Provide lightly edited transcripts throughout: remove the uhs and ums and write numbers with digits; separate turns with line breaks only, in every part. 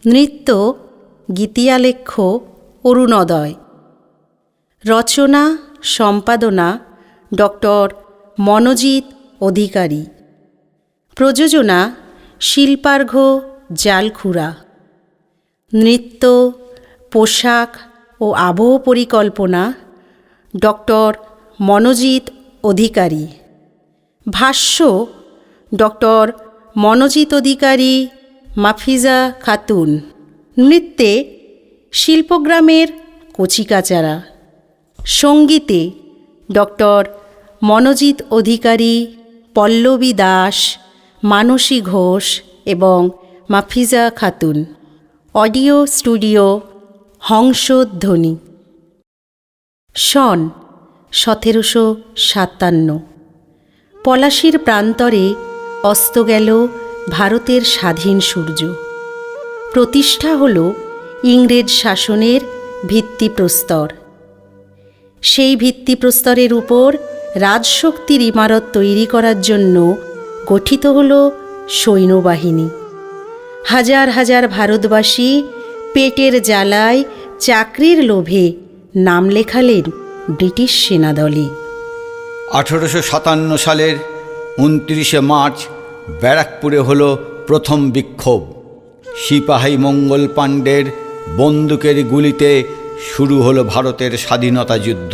নৃত্য গীতিয়ালেখ্য অরুণোদয়। রচনা সম্পাদনা ডক্টর মনোজিৎ অধিকারী। প্রযোজনা শিল্পার্ঘ জালখুড়া। নৃত্য, পোশাক ও আবহ পরিকল্পনা ডক্টর মনোজিৎ অধিকারী। ভাষ্য ডক্টর মনোজিৎ অধিকারী, মাফিজা খাতুন। নৃত্যে শিল্পগ্রামের কচিকাচারা। সঙ্গীতে ডক্টর মনোজিৎ অধিকারী, পল্লবী দাস, মানসী ঘোষ এবং মাফিজা খাতুন। Audio studio Hamsadhwani. সন 1757। পলাশীর প্রান্তরে অস্ত গেল ভারতের স্বাধীন সূর্য। প্রতিষ্ঠা হল ইংরেজ শাসনের ভিত্তিপ্রস্তর। সেই ভিত্তিপ্রস্তরের উপর রাজশক্তির ইমারত তৈরি করার জন্য গঠিত হল সৈন্যবাহিনী। হাজার হাজার ভারতবাসী পেটের জ্বালায়, চাকরির লোভে নাম লেখালেন ব্রিটিশ সেনাদলে।
1857 সালের 29শে মার্চ ব্যারাকপুরে হলো প্রথম বিক্ষোভ। সিপাহী মঙ্গল পাণ্ডের বন্দুকের গুলিতে শুরু হলো ভারতের স্বাধীনতা যুদ্ধ।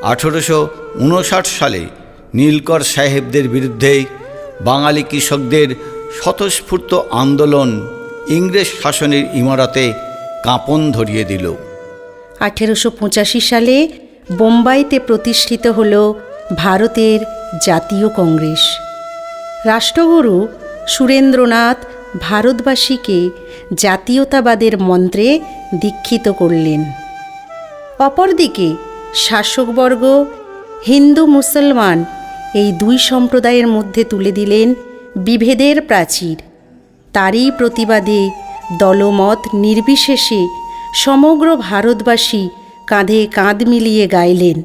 1859 সালে নীলকর সাহেবদের বিরুদ্ধে বাঙালি কৃষকদের স্বতঃস্ফূর্ত আন্দোলন ইংরেজ শাসনের ইমারতে কাঁপন ধরিয়ে দিল।
1885 সালে বোম্বাইতে প্রতিষ্ঠিত হল ভারতের জাতীয় কংগ্রেস। রাষ্ট্রগুরু সুরেন্দ্রনাথ ভারতবাসীকে জাতীয়তাবাদের মন্ত্রে দীক্ষিত করলেন। অপরদিকে শাসকবর্গ হিন্দু মুসলমান এই দুই সম্প্রদায়ের মধ্যে তুলে দিলেন বিভেদের প্রাচীর। তারই প্রতিবাদে দলমত নির্বিশেষে সমগ্র ভারতবাসী কাঁধে কাঁধ মিলিয়ে গাইলেন।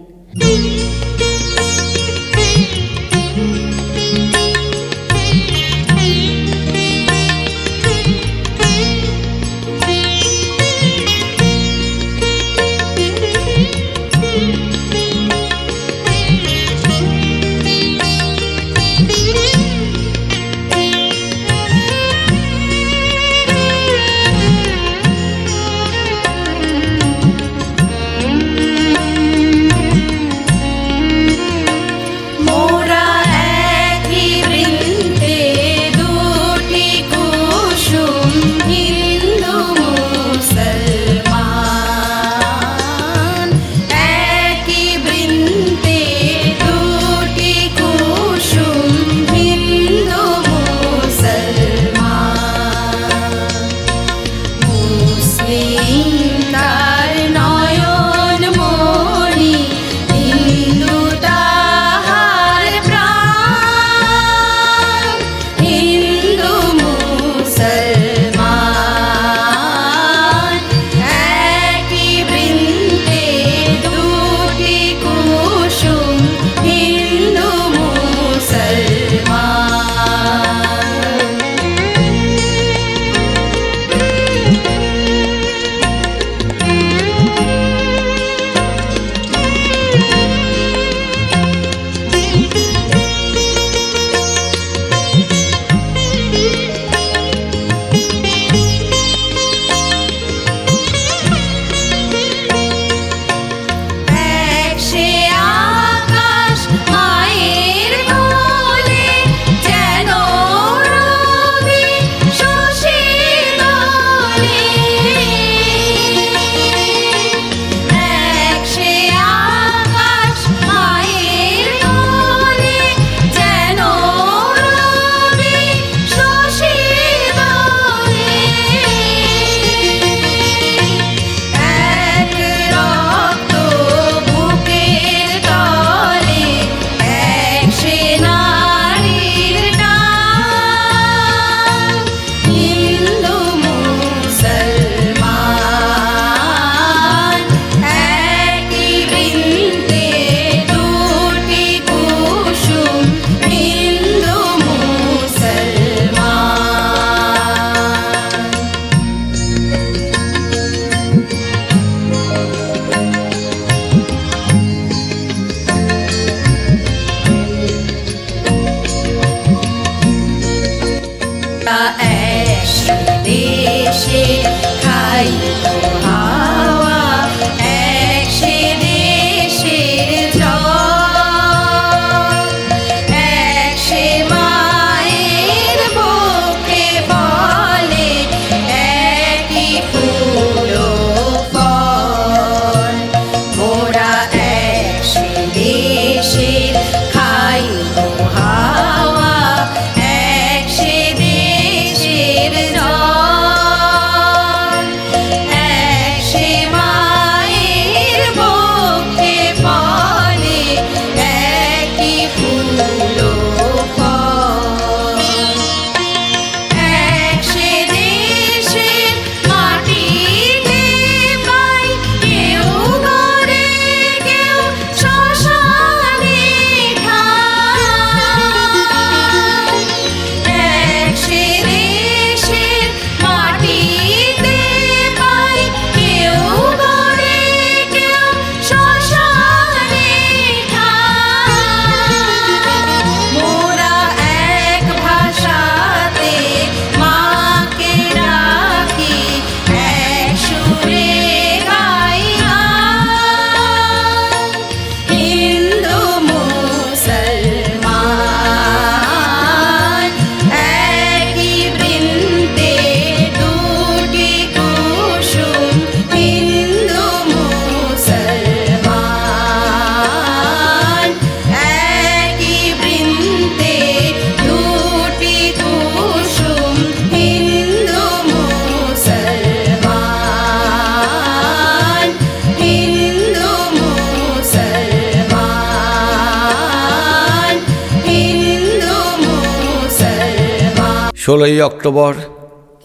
16ই অক্টোবর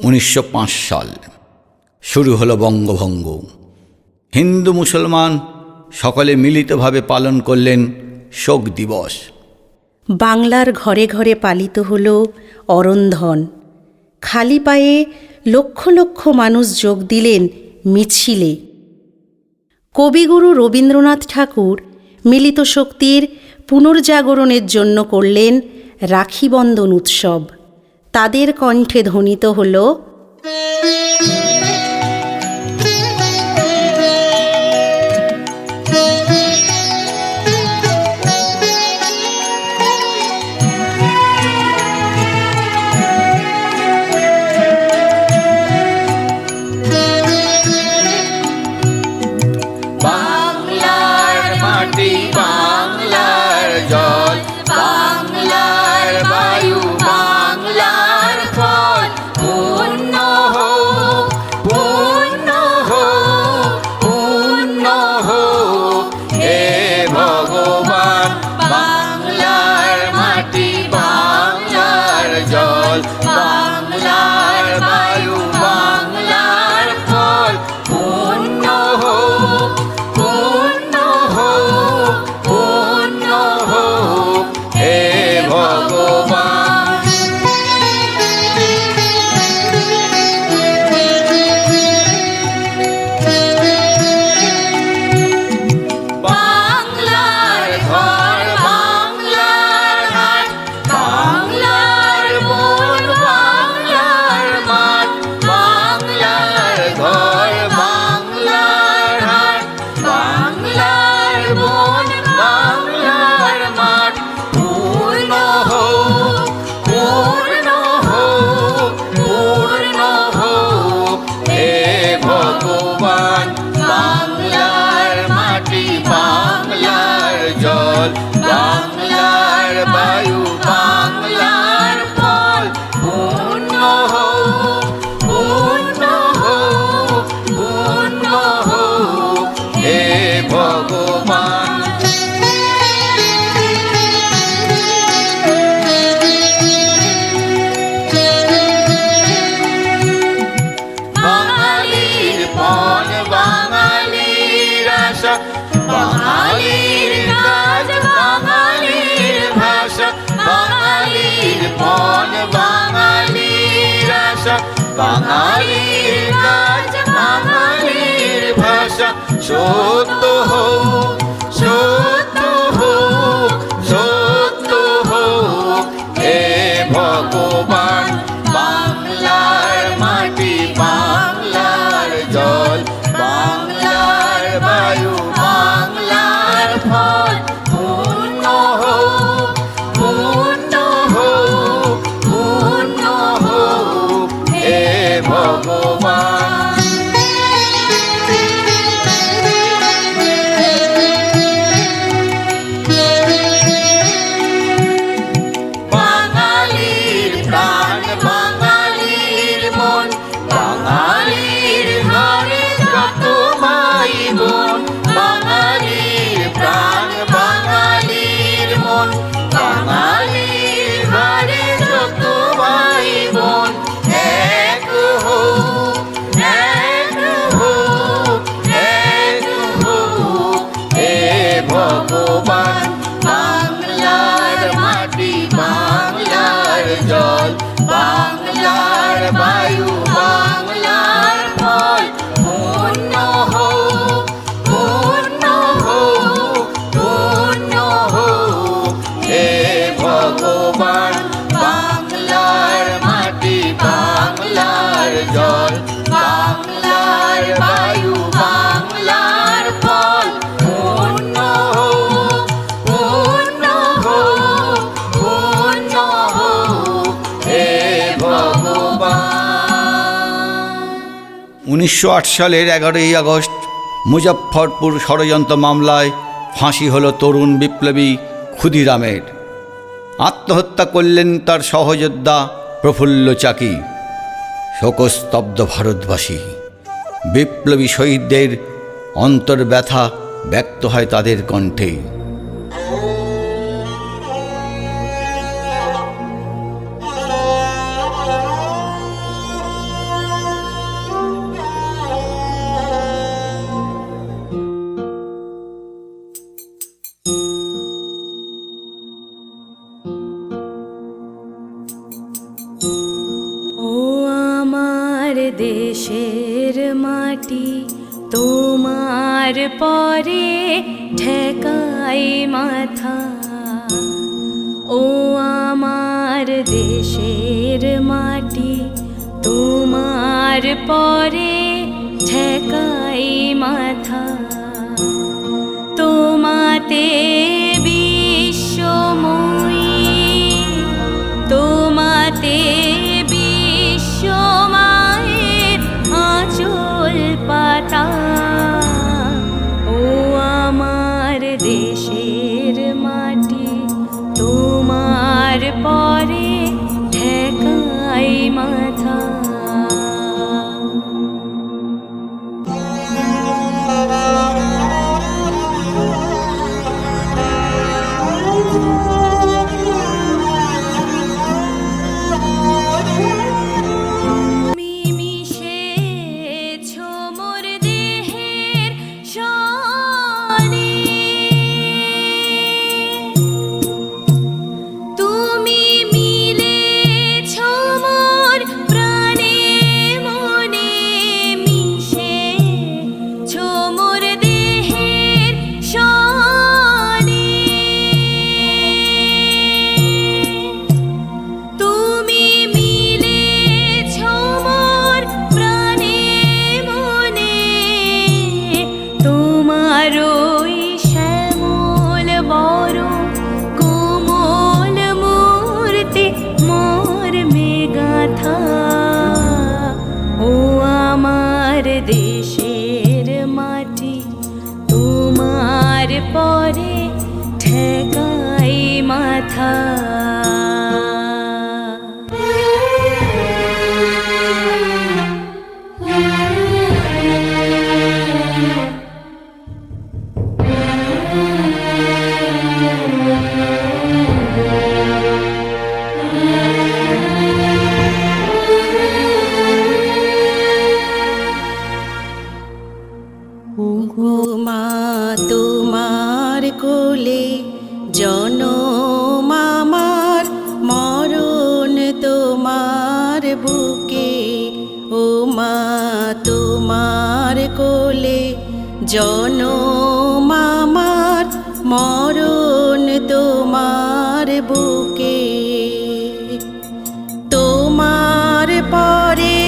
1905 সাল শুরু হলো বঙ্গভঙ্গ। হিন্দু মুসলমান সকলে মিলিতভাবে পালন করলেন শোক দিবস।
বাংলার ঘরে ঘরে পালিত হল অরন্ধন। খালি পায়ে লক্ষ লক্ষ মানুষ যোগ দিলেন মিছিলে। কবিগুরু রবীন্দ্রনাথ ঠাকুর মিলিত শক্তির পুনর্জাগরণের জন্য করলেন রাখিবন্ধন উৎসব। তাদের কণ্ঠে ধ্বনিত হল
বাংলার মাটি, বাংলার জল, বাংলার বায়ু, বাংলার ফল, পূর্ণ হোক, পূর্ণ হোক, পূর্ণ হোক হে ভগবান। বাংলার মাটি, বাংলার জল, বাংলার বায়ু, বাংলার ফল, পূর্ণ হোক, পূর্ণ হোক, পূর্ণ হোক হে ভগবান। বাংলার ঘর, বাংলার হাট, বাংলার বন, বাংলার মাঠ, বাংলার ঘর, বাংলার হাট, বাংলার বন, বাংলার মাঠ, পূর্ণ হোক, পূর্ণ হোক, পূর্ণ হোক হে ভগবান। বাংলার মাটি, বাংলার জল, বাংলার বায়ু, বাংলার ফল, পূর্ণ হোক, পূর্ণ হোক, পূর্ণ হোক হে ভগবান। বাঙালির পণ, বাঙালির আশা, বাঙালির কাজ, বাঙালির ভাষা, বাঙালির পণ, বাঙালির আশা, বাঙালির কাজ, বাঙালির ভাষা, সত্য হোক, সত্য হোক, সত্য হোক হে ভগবান। বাংলার মাটি, বাংলার জল, বাংলার বায়ু, বাংলার ফল, পূর্ণ হোক, পূর্ণ হোক, পূর্ণ হোক হে ভগবান। বাঙালির প্রাণ, বাঙালির মন, বাঙালির ঘরে যত ভাই বোন, বাঙালির প্রাণ, বাঙালির মন, বাঙালির ঘরে যত ভাই বোন, এক হোক, এক হোক, এক হোক হে ভগবান। বাংলার মাটি, বাংলার জল, বাংলার বায়ু, বাংলার ফল, পূর্ণ হোক, পূর্ণ হোক, পূর্ণ হোক হে ভগবান। বাংলার মাটি, বাংলার জল, বাংলার বায়ু, বাংলার ফল, পূর্ণ হোক, পূর্ণ হোক, পূর্ণ হোক হে ভগবান। 1908 সালের 11ই আগস্ট মুজফ্ফরপুর ষড়যন্ত্র মামলায় ফাঁসি হলো তরুণ বিপ্লবী ক্ষুদিরামের। আত্মহত্যা করলেন তার সহযোদ্ধা প্রফুল্ল চাকি। শোকস্তব্ধ ভারতবাসী। বিপ্লবী শহীদদের অন্তর্ব্যথা ব্যক্ত হয় তাদের কণ্ঠে।
দেশের মাটি তোমার পরে ঠেকাই মাথা। ও আমার দেশের মাটি তোমার পরে ঠেকাই মাথা। তোমাতে বিশ্বময়ী, তোমাতে বিশ্বমায়ের আঁচল পাতা। ও আমার দেশের মাটি তোমার পরে ঠেকাই মাথা। দেশের মাটি তোমার পরে ঠেকাই মাথা।
মা তোমার কোলে জনম আমার, মরণ তোমার বুকে। ও মা তোমার কোলে জনম আমার, মরণ তোমার বুকে। তোমার পরে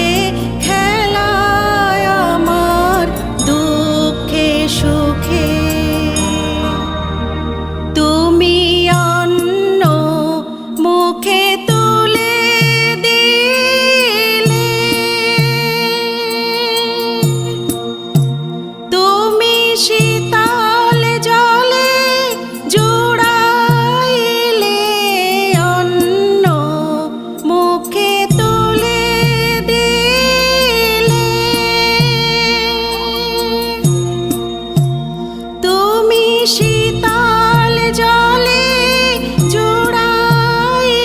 খেলায় আমার দুঃখে সুখে। তুমি অন্ন মুখে তুলে দিলে, তুমি শীতল জলে জুড়াইলে, অন্ন মুখে তুলে দিলে। তুমি শীতল জলে জুড়াইলে,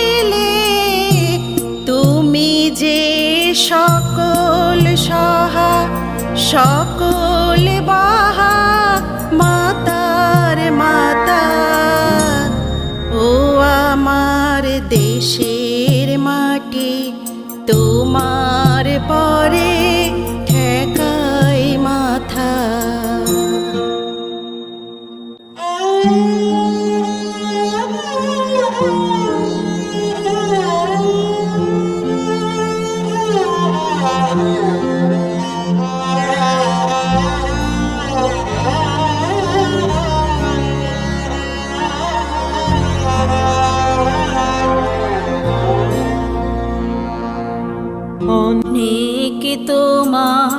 তুমি যে সকল সহা সকল বাহা মাতার মাতা। ও আমার দেশের মাটি তোমার পরে ঠেকাই মাথা।
অনেক তোমার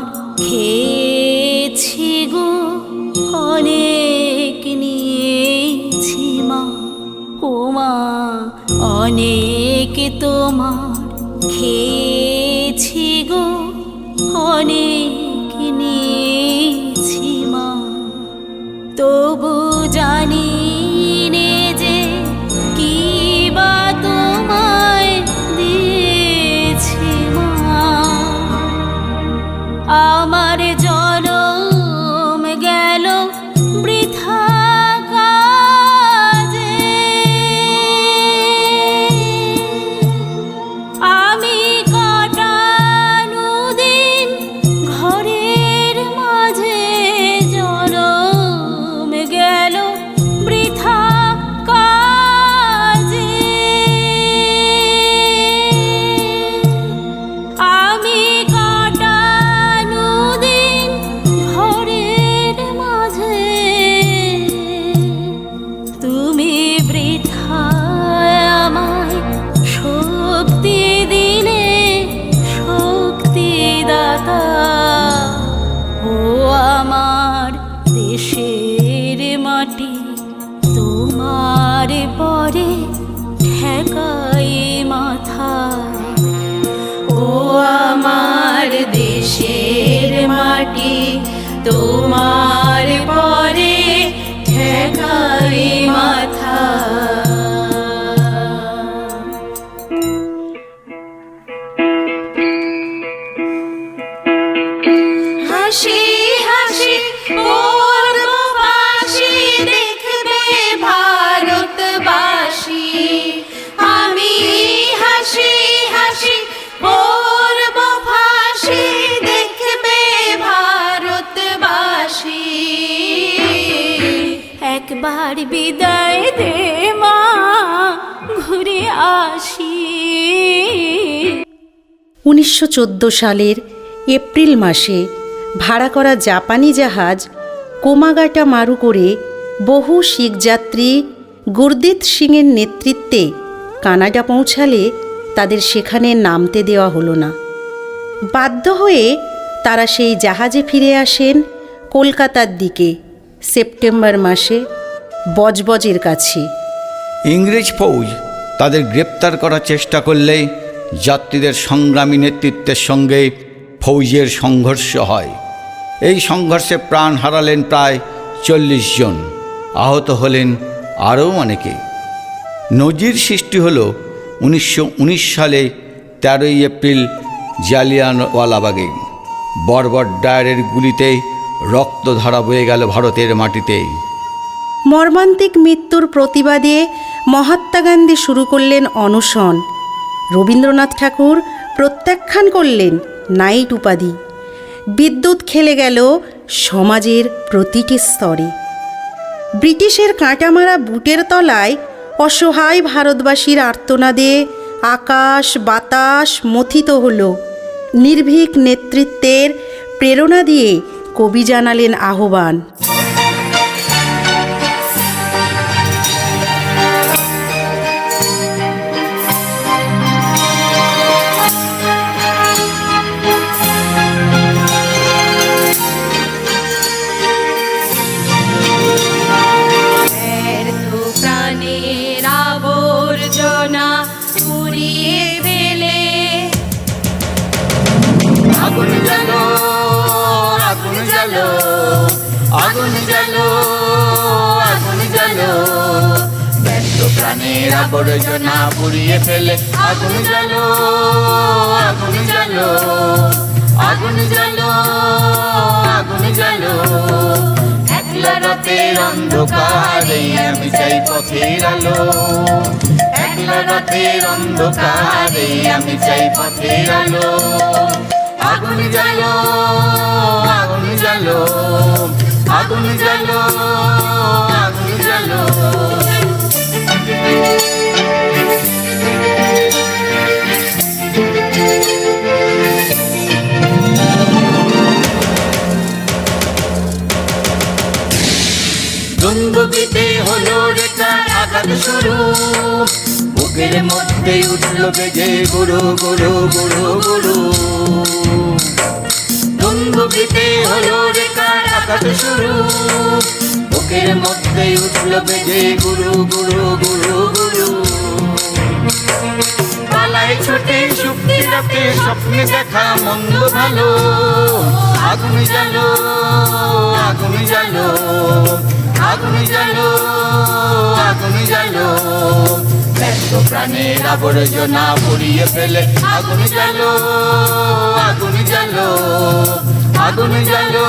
খেয়েছি গো, অনেক নিয়েছি মা। ও মা অনেক তোমার খেয়েছি গো, অনেক নিয়েছি মা। তবু জানি নে যে কি বা তোমায় দিয়েছি মা। আমার জনম গেল বৃথা কাজে, আমি কাটানো দিন হাসি হাসি পড়ব ফাঁসি দেখবে ভারতবাসী। আমি হাসি হাসি পড়ব ফাঁসি দেখবে ভারতবাসী। একবার বিদায় দে মা, ঘুরে আসি।
1914 সালের এপ্রিল মাসে ভাড়া করা জাপানি জাহাজ কোমাগাটা মারু করে বহু শিখ যাত্রী গুরদিত সিংয়ের নেতৃত্বে কানাডা পৌঁছালে তাদের সেখানে নামতে দেওয়া হলো না। বাধ্য হয়ে তারা সেই জাহাজে ফিরে আসেন কলকাতার দিকে সেপ্টেম্বর মাসে বজবজের কাছে।
ইংরেজ ফৌজ তাদের গ্রেপ্তার করার চেষ্টা করলে যাত্রীদের সংগ্রামী নেতৃত্বের সঙ্গে ফৌজের সংঘর্ষ হয়। এই সংঘর্ষে প্রাণ হারালেন প্রায় 40 জন, আহত হলেন আরও অনেকে। নজির সৃষ্টি হল 1919 সালে 13 এপ্রিল জালিয়ানওয়ালাবাগে। বর্বর ডায়ারের গুলিতে রক্তধারা বয়ে গেল ভারতের মাটিতে।
মর্মান্তিক মৃত্যুর প্রতিবাদে মহাত্মা গান্ধী শুরু করলেন অনশন। রবীন্দ্রনাথ ঠাকুর প্রত্যাখ্যান করলেন নাইট উপাধি। বিদ্যুৎ খেলে গেল সমাজের প্রতিটি স্তরে। ব্রিটিশের কাঁটামারা বুটের তলায় অসহায় ভারতবাসীর আর্তনাদে আকাশ বাতাস মথিত হল। নির্ভীক নেতৃত্বের প্রেরণা দিয়ে কবি জানালেন আহ্বান।
আগুন জ্বালো, আগুন জ্বালো, আগুন জ্বালো, আগুন জ্বালো, ব্যস্ত প্রাণের আবর্জনা পুড়িয়ে ফেলে। আগুন জ্বালো, আগুন জ্বালো, আগুন জ্বালো, আগুন জ্বালো, একলা রাতের অন্ধকারে আমি চাই পথের আলো। একলা রাতের অন্ধকারে আমি চাই পথের আলো। আগুন জ্বালো, আগুন জ্বালো, আগুন জ্বালো, আগুন জ্বালো। দুন্দুবিতে হলো রেখা আঘাত শুরু, বুকের মধ্যে উঠল বেজে গুরু গুরু গুরু গুরু। দুন্দুবিতে হলো রেখা আঘাত শুরু, বুকের মধ্যে উঠল বেজে গুরু গুরু গুরু গুরু। পালায় ছোটে শুক্তি রাতে স্বপ্নে দেখা মন্দ ভালো। আগুন জ্বালো, আগুন জ্বালো, আগুন জ্বালো, আগুন জ্বালো, ব্যস্ত প্রাণের আবর্জনা পুড়িয়ে ফেলে। আগুন জ্বালো, আগুন জ্বালো, আগুন জ্বালো,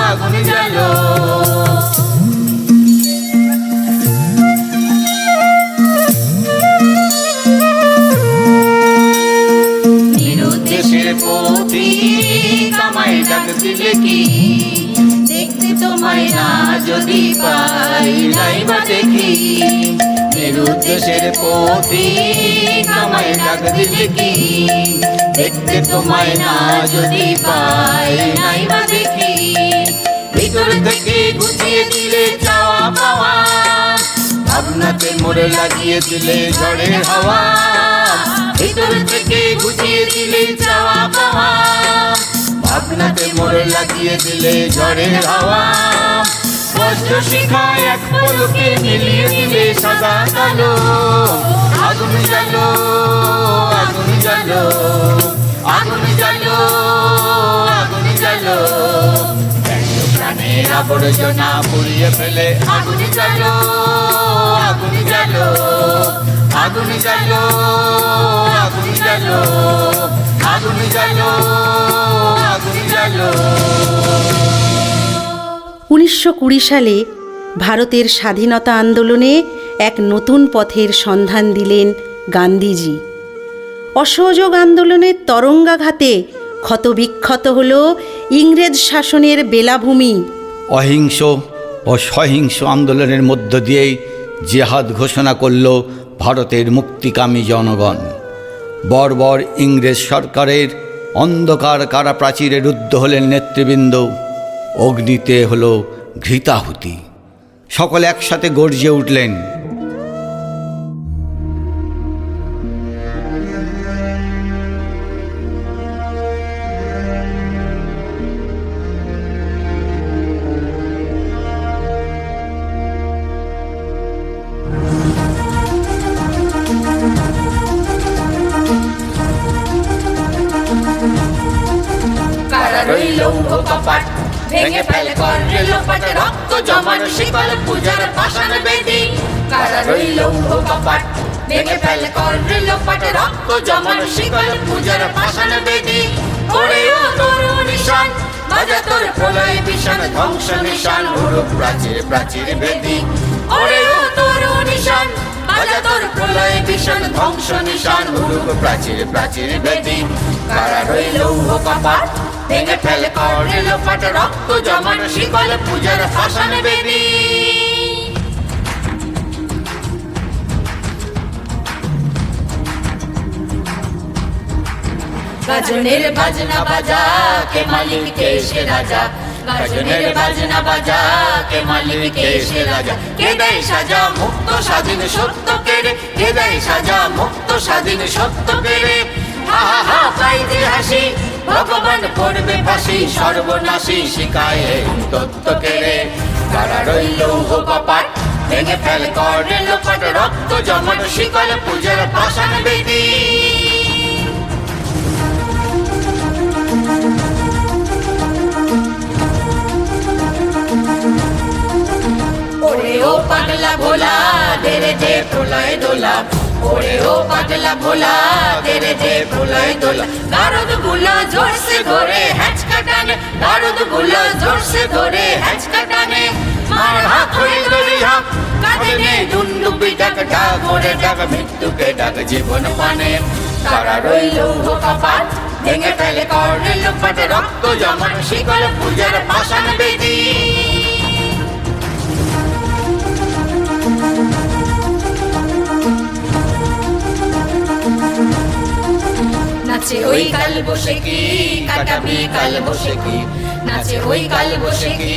আগুন জ্বালো। নিরুদ্দেশের পথিক আমায় ডাক দিলে কি, দেখতে তোমায় না যদি পাই নাই বা দেখি। নিরুদ্দেশের পথিক আমায় ডাক দিলে কি, দেখতে তোমায় না যদি পাই নাই বা দেখি। ভিতর থেকে গুছিয়ে দিলে চাওয়া পাওয়া, ভাবনাতে মোড়ে লাগিয়ে দিলে ঝড়ের হাওয়া। ভিতর থেকে গুছিয়ে দিলে চাওয়া পাওয়া, ভাবনাতে মোড়ে লাগিয়ে দিলে ঝড়ের হাওয়া। বজ্র শিখায় এক পলকে মিলিয়ে দিলে সাদা কালো। আগুন জ্বালো, আগুন জ্বালো, আগুন জ্বালো, আগুন জ্বালো, ব্যস্ত প্রাণের আবর্জনা পুড়িয়ে ফেলে। আগুন জ্বালো, আগুন জ্বালো, আগুন জ্বালো, আগুন জ্বালো, আগুন জ্বালো, আগুন জ্বালো।
1920 সালে ভারতের স্বাধীনতা আন্দোলনে এক নতুন পথের সন্ধান দিলেন গান্ধীজি। অসহযোগ আন্দোলনের তরঙ্গাঘাতে ক্ষতবিক্ষত হল ইংরেজ শাসনের বেলাভূমি।
অহিংস ও সহিংস আন্দোলনের মধ্য দিয়েই জেহাদ ঘোষণা করল ভারতের মুক্তিকামী জনগণ। বর্বর ইংরেজ সরকারের অন্ধকার কারাপ্রাচীরে রুদ্ধ হলেন নেতৃবৃন্দ। অগ্নিতে হল ঘৃতাহুতি। সকলে একসাথে গর্জে উঠলেন,
লৌহ কপাট ভেঙে ফেলে করে লোপাট, রক্ত জমাট শিকল পূজার পাষাণ বেদী। কারা রইল লৌহ কপাট ভেঙে ফেলে করে লোপাট, রক্ত জমাট শিকল পূজার পাষাণ বেদী। ওরে ও তোর নিশান বাজা তোর প্রলয় বিষাণ, ধ্বংস নিশান হুরুপ প্রাচীর প্রাচীর বেদী। ওরে ও তোর নিশান বাজা তোর প্রলয় বিষাণ, ধ্বংস নিশান হুরুপ প্রাচীর প্রাচীর বেদী। কারা রইল লৌহ কপাট ভেঙে ফেলে করে লোপাট, রক্ত জমাট শিকল পূজার পাষাণ বেদী। গাজনের বাজনা বাজা কে মালিক কে সে রাজা, গাজনের বাজনা বাজা কে মালিক কে সে রাজা। কে দেয় সাজা মুক্ত স্বাধীন সত্য কেড়ে, কে দেয় সাজা মুক্ত স্বাধীন সত্য কেড়ে। হা হা হা পাই যে হাসি ভগবান পড়বে ফাঁসি, সর্বনাশী শিকায় তত্ত্ব কেড়ে। কারা রইল লৌহ কপাট ভেঙে ফেলে করে লোপাট, রক্ত জমাট শিকল পূজার পাষাণ বেদী। ওরে ও পাগলা ভোলা দেরে দে প্রলয় দোলা, ওরে ও পাগলা ভোলা দেরে দে প্রলয় দোলা। গারদ গুলো জোরসে ধরে হ্যাঁচকা টানে, গারদ গুলো জোরসে ধরে হ্যাঁচকা টানে। মার হাত হয়ে গলি হাত কাঁধে নে দুন্দুবি ডাক, ডাক ওরে ডাক মৃত্যুকে ডাক জীবন পানে। কারা রইল লৌহ কপাট ভেঙে ফেলে করে লোপাট, রক্ত জমাট শিকল পূজার পাষাণ বেদী। নাচে ওই কাল বসে কি কাটাবি কাল বসে কি, নাচে ওই কাল বসে কি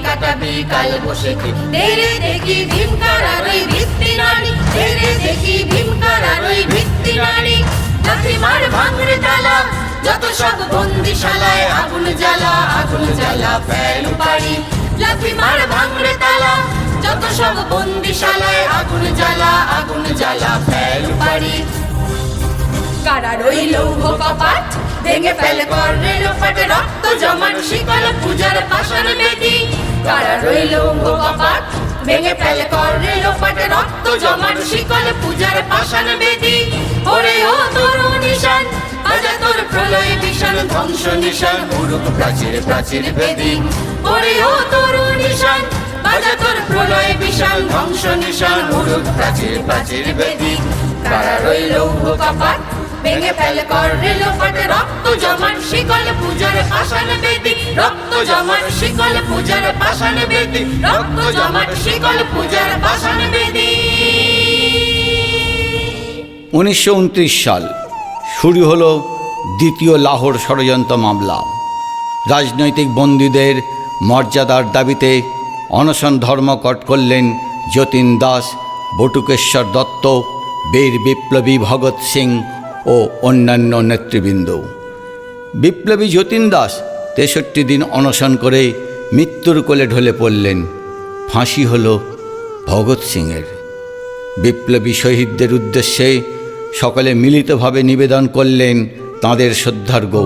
কাটাবি কাল বসে কি। তেরে দেখি ভীমকারার ওই ভিত্তি নারী, তেরে দেখি ভীমকারার ওই ভিত্তি নারী। লাঠি মার ভাঙরে তালা যত সব বন্দিশালায়, আগুন জ্বালা আগুন জ্বালা ফেল পারি। লাঠি মার ভাঙরে তালা যত সব বন্দিশালায়, আগুন জ্বালা আগুন জ্বালা ফেল পারি। কারা রইল লৌহ কপাট ভেঙে ফেলে করে লোপাট, রক্ত জমাট শিকল পূজার পাষাণ বেদী। কারা রইল লৌহ কপাট ভেঙে ফেলে করে লোপাট, রক্ত জমাট শিকল পূজার পাষাণ বেদী। ওরে ও তোর নিশান বাজা তোর প্রলয় বিষাণ, ধ্বংস নিশান হুরুপ প্রাচীর প্রাচীর বেদী। ওরে ও তোর নিশান বাজা তোর প্রলয় বিষাণ, ধ্বংস নিশান হুরুপ প্রাচীর প্রাচীর বেদী। কারা রইল লৌহ কপাট ভেঙে ফেলে করে লোপাট, রক্ত জমাট শিকল পূজার পাষাণ বেদী। রক্ত জমাট শিকল পূজার পাষাণ বেদী, রক্ত জমাট শিকল পূজার পাষাণ বেদী।
1929 সাল শুরু হলো দ্বিতীয় লাহোর ষড়যন্ত্র মামলা। রাজনৈতিক বন্দীদের মর্যাদার দাবিতে অনশন ধর্মঘট করলেন যতীন দাস, বটুকেশ্বর দত্ত, বীর বিপ্লবী ভগৎ সিং ও অন্যান্য নেতৃবৃন্দ। বিপ্লবী যতীন দাস 63 দিন অনশন করে মৃত্যুর কোলে ঢলে পড়লেন। ফাঁসি হল ভগৎ সিংয়ের। বিপ্লবী শহীদদের উদ্দেশ্যে সকলে মিলিতভাবে নিবেদন করলেন তাঁদের শ্রদ্ধার্ঘ্য।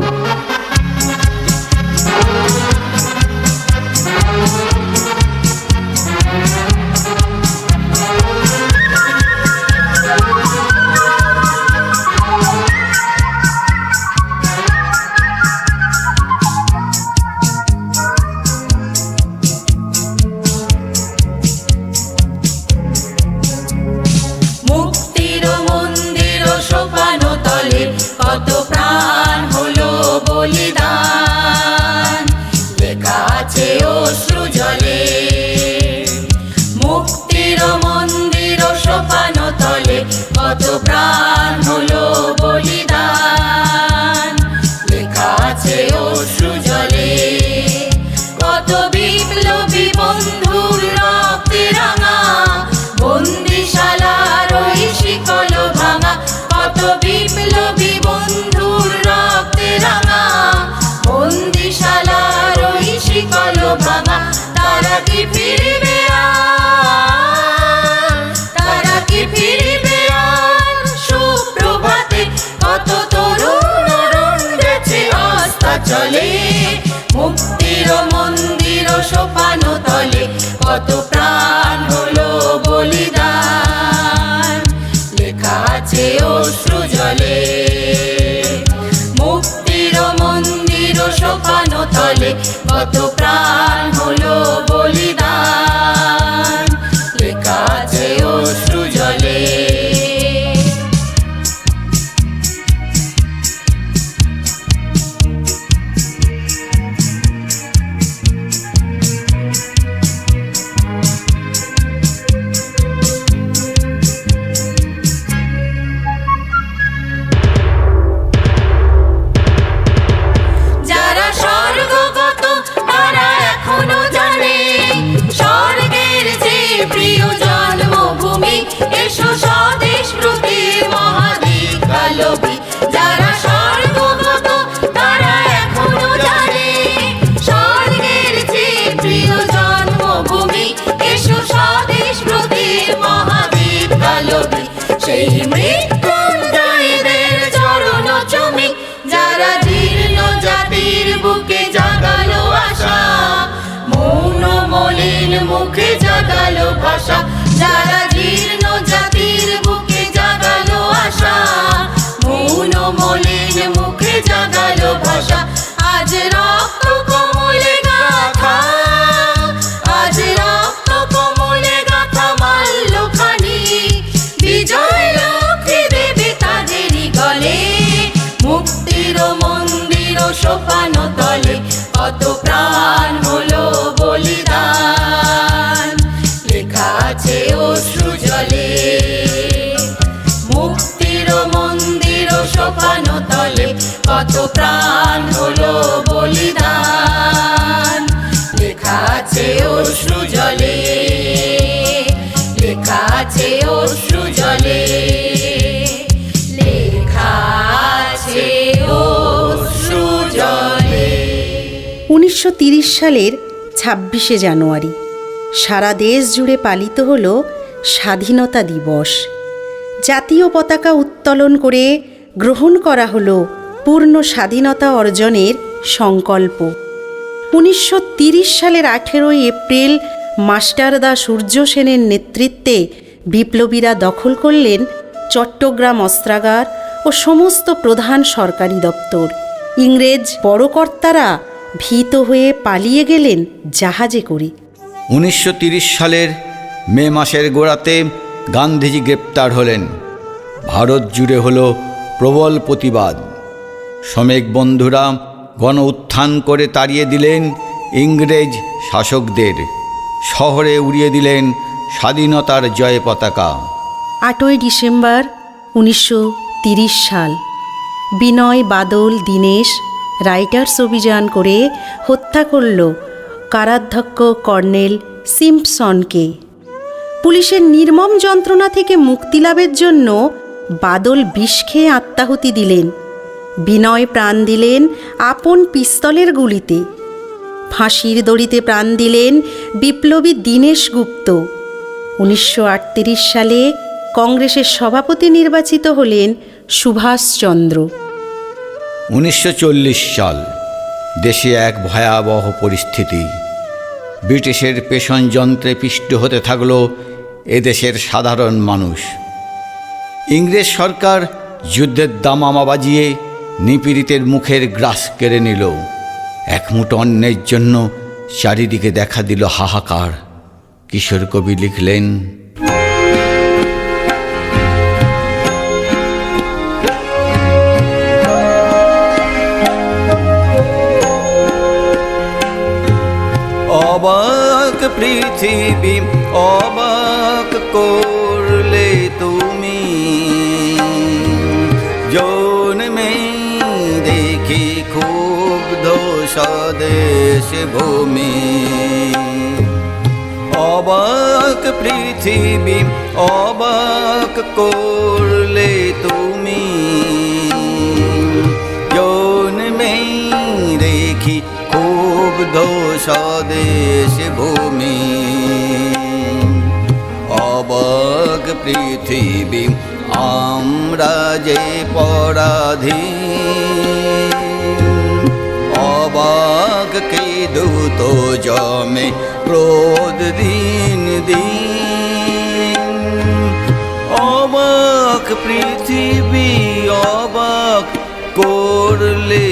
মুক্তির মন্দির সোপান তলে কত প্রাণ হলো বলিদান, লেখা আছে অশ্রু জলে। মুক্তির মন্দির সোপান তলে কত প্রাণ হলো বলিদান, লেখা আছে অশ্রু জলে। যারা স্বর্গগত তারা এখনো জানে স্বর্গের যে প্রিয় জন্মভূমি, এসো স্বদেশ প্রতি মহাদীপ কালবি। যারা স্বর্গগত তারা এখনো জানে স্বর্গের যে প্রিয় জন্মভূমি, এসো স্বদেশ প্রতি মহাদীপ কালবি। সেই মৃত্যুঞ্জয়ীদের চরণ চুমি যারা জীর্ণ জাতির বুকে জাগালো আশা, মৌন মলিন মুখে জাগালো ভাষা। যারা জীর্ণ জাতির বুকে জাগালো আশা, মৌন মলিন মুখে জাগালো ভাষা। আজ রক্ত কমলে গাথা, আজ রক্ত কমলে গাথা মাল্যখানি, বিজয় লক্ষ্মী দেবে তাদেরই গলে। মুক্তির মন্দির সোপান তলে কত প্রাণ হলো বলিদান, লেখা আছে অশ্রু জলে। মুক্তির মন্দির সোপান তলে কত প্রাণ হলো বলিদান, লেখা আছে অশ্রু জলে, লেখা আছে অশ্রু জলে, লেখা আছে অশ্রু জলে।
1930 সালের 26শে জানুয়ারি সারা দেশ জুড়ে পালিত হল স্বাধীনতা দিবস। জাতীয় পতাকা উত্তোলন করে গ্রহণ করা হলো পূর্ণ স্বাধীনতা অর্জনের সংকল্প। 1930 সালের 18 এপ্রিল মাস্টারদা সূর্য সেনের নেতৃত্বে বিপ্লবীরা দখল করলেন চট্টগ্রাম অস্ত্রাগার ও সমস্ত প্রধান সরকারি দপ্তর। ইংরেজ বড়কর্তারা ভীত হয়ে পালিয়ে গেলেন জাহাজে করে।
1930 সালের মে মাসের গোড়াতে গান্ধীজি গ্রেপ্তার হলেন। ভারত জুড়ে হলো প্রবল প্রতিবাদ। শ্রমিক বন্ধুরা গণ উত্থান করে তাড়িয়ে দিলেন ইংরেজ শাসকদের। শহরে উড়িয়ে দিলেন স্বাধীনতার জয় পতাকা।
8ই ডিসেম্বর 1930 সাল বিনয়, বাদল, দীনেশ রাইটার্স অভিযান করে হত্যা করল কারাধ্যক্ষ কর্নেল সিম্পসনকে। পুলিশের নির্মম যন্ত্রণা থেকে মুক্তি লাভের জন্য বাদল বিষ খেয়ে আত্মাহুতি দিলেন। বিনয় প্রাণ দিলেন আপন পিস্তলের গুলিতে। ফাঁসির দড়িতে প্রাণ দিলেন বিপ্লবী দীনেশ গুপ্ত। 1938 সালে কংগ্রেসের সভাপতি নির্বাচিত হলেন সুভাষচন্দ্র।
1940 সাল দেশে এক ভয়াবহ পরিস্থিতি। ব্রিটিশের পেষণ যন্ত্রে পিষ্ট হতে থাকল এদেশের সাধারণ মানুষ। ইংরেজ সরকার যুদ্ধের দামামা বাজিয়ে নিপীড়িতের মুখের গ্রাস কেড়ে নিল। এক মুঠো অন্নের জন্য চারিদিকে দেখা দিল হাহাকার। কিশোর কবি লিখলেন, অবাক পৃথিবী অবাক করলে তুমি, জন্মে দেখি ক্ষুব্ধ স্বদেশ ভূমি। অবাক পৃথিবী অবাক করলে তুমি, জন্মে দেখি ক্ষুব্ধ স্বদেশ ভূমি। অবাক পৃথিবী আমরা যে পরাধীন, অবাক কে দূত জমে ক্রোধ দিন দিন। অবাক পৃথিবী অবাক করলে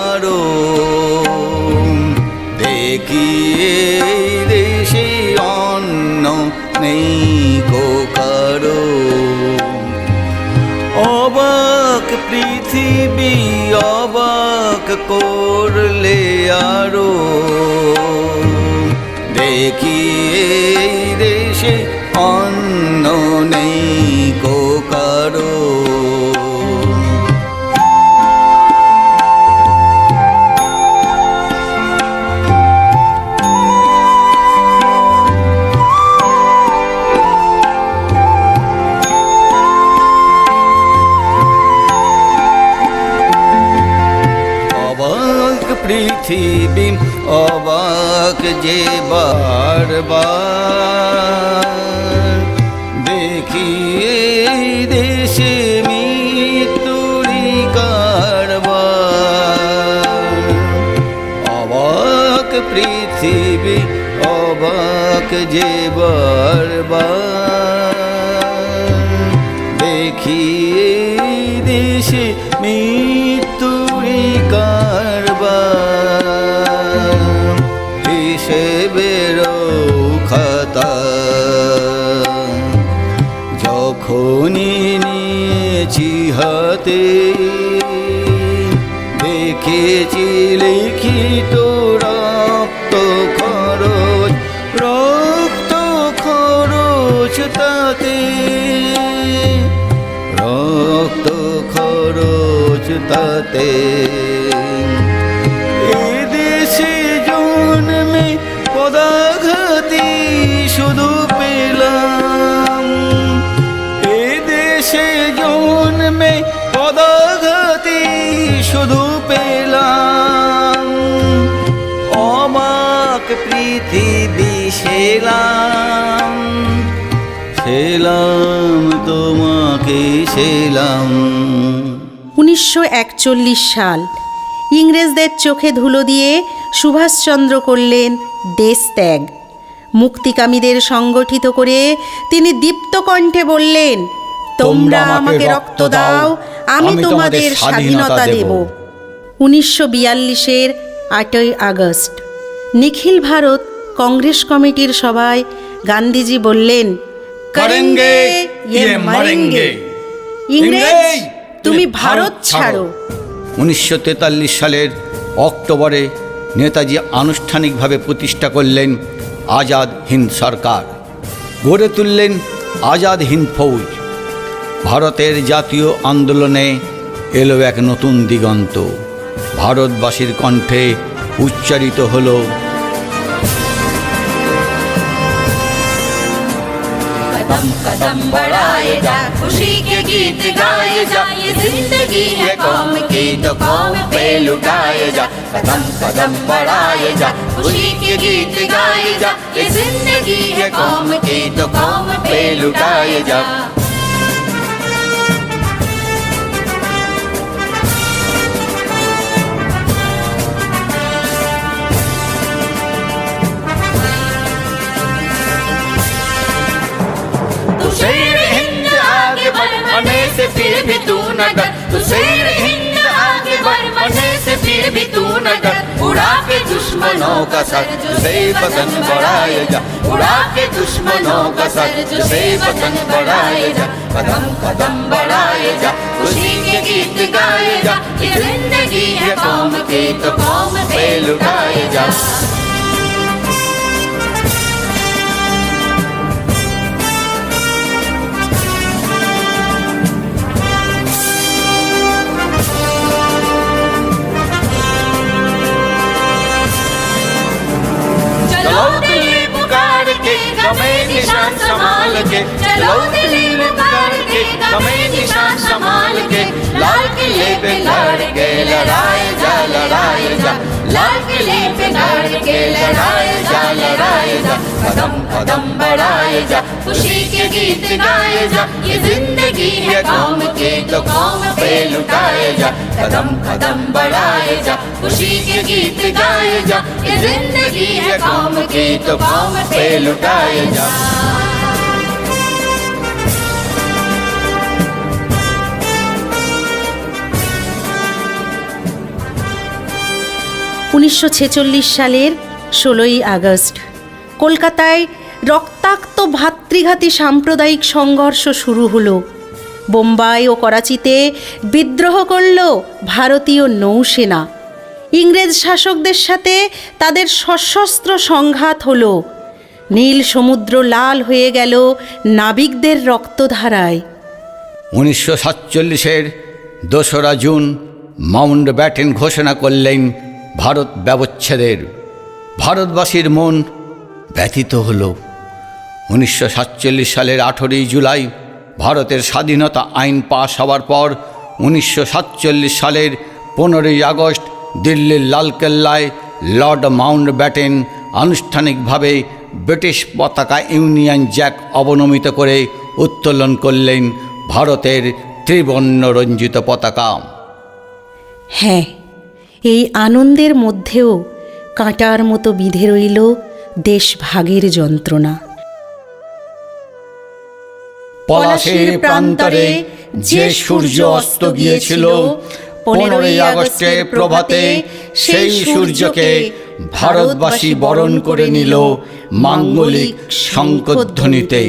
আরো, দেখি এই দেশে অন্ন নেই কো কারো। অবাক পৃথিবী অবাক করলে আরো, দেখি এই দেশে অন্ন নেই কো কারো। পৃথিবী অবাক যে বারবার, দেখি এই দেশে মৃত্যুরি কারবার। অবাক পৃথিবী অবাক যে বারবার, দেখি এই দেশে মৃত্যুরি কারবার। হিসেবেরও খাতা যখনই নিয়েছি হাতে, দেখেছি লিখিত রক্ত খরচ, রক্ত খরচ তাতে, রক্ত খরচ তাতে। এদেশে জন্মে পদাঘাতি শুধু পেলাম, এদেশে জন্মে পদাঘাতি শুধু পেলাম। অবাক পৃথিবী সেলাম, সেলাম তোমাকে সেলাম।
1941 সাল ইংরেজদের চোখে ধুলো দিয়ে সুভাষচন্দ্র করলেন দেশ ত্যাগ। মুক্তিকামীদের সংগঠিত করে তিনি দীপ্ত কণ্ঠে বললেন, তোমরা আমাকে রক্ত দাও, আমি তোমাদের স্বাধীনতা দেব। 1942-এর 8ই আগস্ট নিখিল ভারত কংগ্রেস কমিটির সভায় গান্ধীজি বললেন, করেঙ্গে ইয়ে মরেঙ্গে, ইংরেজ তুমি ভারত ছাড়ো।
1943 সালের অক্টোবরে নেতাজি আনুষ্ঠানিকভাবে প্রতিষ্ঠা করলেন আজাদ হিন্দ সরকার, গড়ে তুললেন আজাদ হিন্দ ফৌজ। ভারতের জাতীয় আন্দোলনে এলো এক নতুন দিগন্ত। ভারতবাসীর কণ্ঠে উচ্চারিত হলো,
कदम कदम बढ़ाए जा, खुशी के गीत गाए जा, ये जिंदगी है कौम की तो कौम पे लुटाए जा। कदम कदम बढ़ाए जा, खुशी के गीत गाए जा, ये जिंदगी है कौम की तो कौम पे लुटाए जा। शेर हिंद आगे बढ़, मरने से फिर भी तू न डर। तू शेर हिंद आगे बढ़, मरने से फिर भी तू न डर। उड़ा के दुश्मनों का सर जो से वतन बढ़ाए जा, उड़ा के दुश्मनों का सर जो से वतन बढ़ाए जा। कदम कदम बढ़ाए जा, खुशी के गीत गाए जा, ये जिंदगी है कौम की तो कौम पे लुटाए जा। चलो दिल्ली पुकार के गमे निशान संभाल के, चलो दिल्ली पुकार के गमे निशान संभाल के। लाल किले पे लड़ के लड़ाए जा, लड़ाए जा, लाल किले पे लड़ के लड़ाए जा, लहराए जा, कदम कदम बढ़ाए जा, खुशी के गीत गाए जा, ये जिंदगी है कौम की तो कौम पे लुटाए जा, कदम कदम बढ़ाए जा, खुशी के गीत गाए जा, ये जिंदगी है कौम की तो कौम पे लुटाए जा।
1946 সালের 16ই আগস্ট কলকাতায় রক্তাক্ত ভাতৃঘাতী সাম্প্রদায়িক সংঘর্ষ শুরু হলো। বোম্বাই ও করাচিতে বিদ্রোহ করল ভারতীয় নৌসেনা। ইংরেজ শাসকদের সাথে তাদের সশস্ত্র সংঘাত হলো। নীল সমুদ্র লাল হয়ে গেল নাবিকদের রক্তধারায়।
1947-এর 2রা জুন মাউন্ট ব্যাটেন ঘোষণা করলেন ভারত ব্যবচ্ছেদের। ভারতবাসীর মন ব্যথিত হল। 1947 সালের 18ই জুলাই ভারতের স্বাধীনতা আইন পাশ হওয়ার পর 1947 সালের 15ই আগস্ট দিল্লির লালকেল্লায় লর্ড মাউন্ট ব্যাটেন আনুষ্ঠানিকভাবে ব্রিটিশ পতাকা ইউনিয়ন জ্যাক অবনমিত করে উত্তোলন করলেন ভারতের ত্রিবর্ণ রঞ্জিত পতাকা।
হ্যাঁ, এই আনন্দের মধ্যেও কাঁটার মতো বিঁধে রইল দেশভাগের যন্ত্রণা।
পলাশীর প্রান্তরে যে সূর্য অস্ত গিয়েছিল 15ই আগস্টের প্রভাতে, সেই সূর্যকে ভারতবাসী বরণ করে নিল মাঙ্গলিক শঙ্খধ্বনিতে।